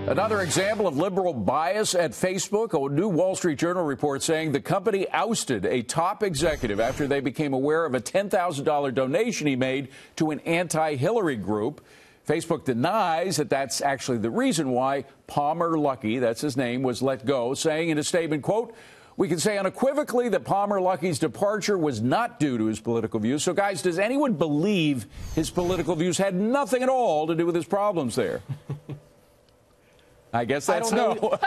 Another example of liberal bias at Facebook. A new Wall Street Journal report saying the company ousted a top executive after they became aware of a $10,000 donation he made to an anti-Hillary group. Facebook denies that that's actually the reason why Palmer Luckey, that's his name, was let go, saying in a statement, quote, "We can say unequivocally that Palmer Luckey's departure was not due to his political views." So, guys, does anyone believe his political views had nothing at all to do with his problems there? I guess that's no.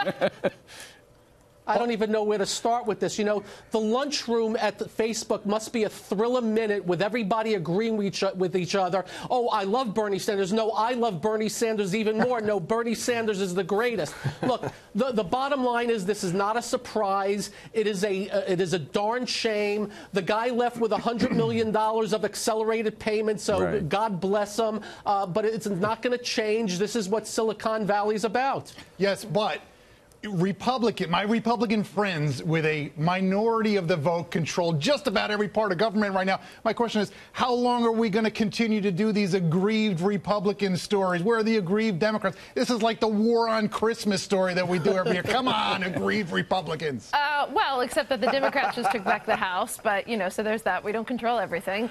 I don't even know where to start with this. You know, the lunchroom at Facebook must be a thrill a minute with everybody agreeing with each other. Oh, I love Bernie Sanders. No, I love Bernie Sanders even more. No, Bernie Sanders is the greatest. Look, the bottom line is this is not a surprise. It is a darn shame. The guy left with $100 million of accelerated payments, so right. God bless him. But it's not going to change. This is what Silicon Valley is about. Yes, but my Republican friends with a minority of the vote control just about every part of government right now. My question is, how long are we going to continue to do these aggrieved Republican stories? Where are the aggrieved Democrats? This is like the war on Christmas story that we do every year. Come on, aggrieved Republicans. Well, except that the Democrats just took back the House. But, you know, so there's that. We don't control everything.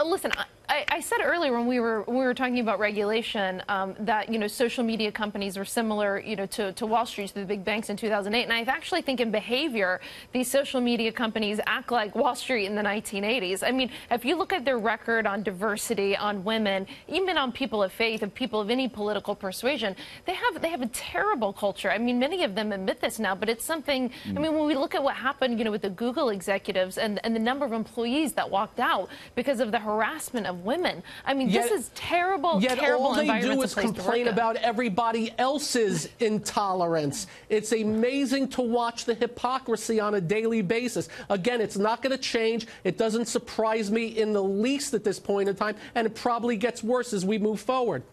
Listen, I said earlier when we were talking about regulation that, you know, social media companies were similar, you know, to Wall Street, to the big banks in 2008. And I actually think in behavior, these social media companies act like Wall Street in the 1980s. I mean, if you look at their record on diversity, on women, even on people of faith, and people of any political persuasion, they have a terrible culture. I mean, many of them admit this now, but it's something. I mean, when we look at what happened, you know, with the Google executives and the number of employees that walked out because of the harassment of women. I mean, this is terrible, terrible all they do is complain about everybody else's intolerance. It's amazing to watch the hypocrisy on a daily basis. Again, it's not going to change. It doesn't surprise me in the least at this point in time, and it probably gets worse as we move forward.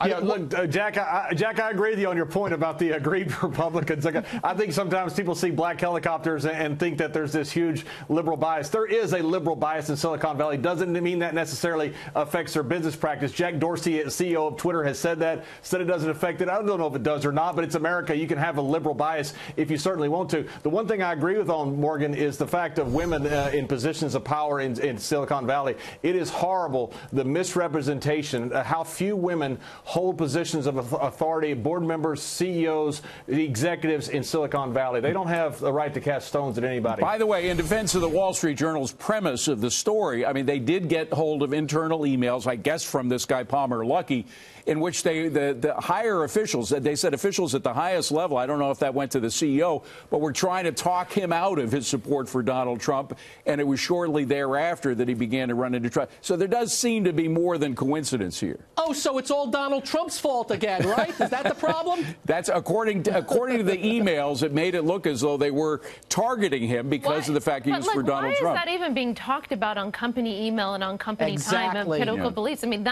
Yeah, look, Jack, I agree with you on your point about the aggrieved Republicans. I think sometimes people see black helicopters and think that there's this huge liberal bias. There is a liberal bias in Silicon Valley. Doesn't mean that necessarily affects their business practice. Jack Dorsey, CEO of Twitter, has said it doesn't affect it. I don't know if it does or not, but it's America. You can have a liberal bias if you certainly want to. The one thing I agree with on Morgan is the fact of women in positions of power in Silicon Valley. It is horrible, the misrepresentation, how few women hold positions of authority, board members, CEOs, executives in Silicon Valley. They don't have the right to cast stones at anybody. By the way, in defense of the Wall Street Journal's premise of the story, I mean, they did get hold of internal emails, I guess, from this guy Palmer Luckey, in which the higher officials, they said officials at the highest level, I don't know if that went to the CEO, but were trying to talk him out of his support for Donald Trump, and it was shortly thereafter that he began to run into trouble. So there does seem to be more than coincidence here. Oh, so it's all Donald Trump's fault again, right? Is that the problem? That's according to the emails. It made it look as though they were targeting him because of the fact he was for Donald Trump. Why is that even being talked about on company email and on company time and political beliefs? I mean,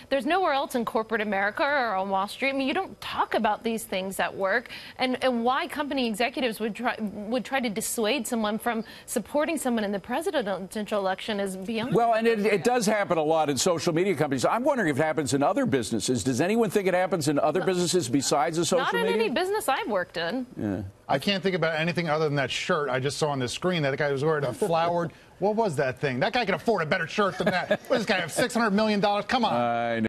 there's nowhere else in corporate America or on Wall Street. I mean, you don't talk about these things at work, and why company executives would try to dissuade someone from supporting someone in the presidential election is beyond. Well, and it does happen a lot in social media companies. I'm wondering if it happens in other businesses. Does anyone think it happens in other businesses besides the social media? Not in any business I've worked in. Yeah. I can't think about anything other than that shirt I just saw on the screen. That guy was wearing a flowered. What was that thing? That guy can afford a better shirt than that. What does this guy have? $600 million? Come on.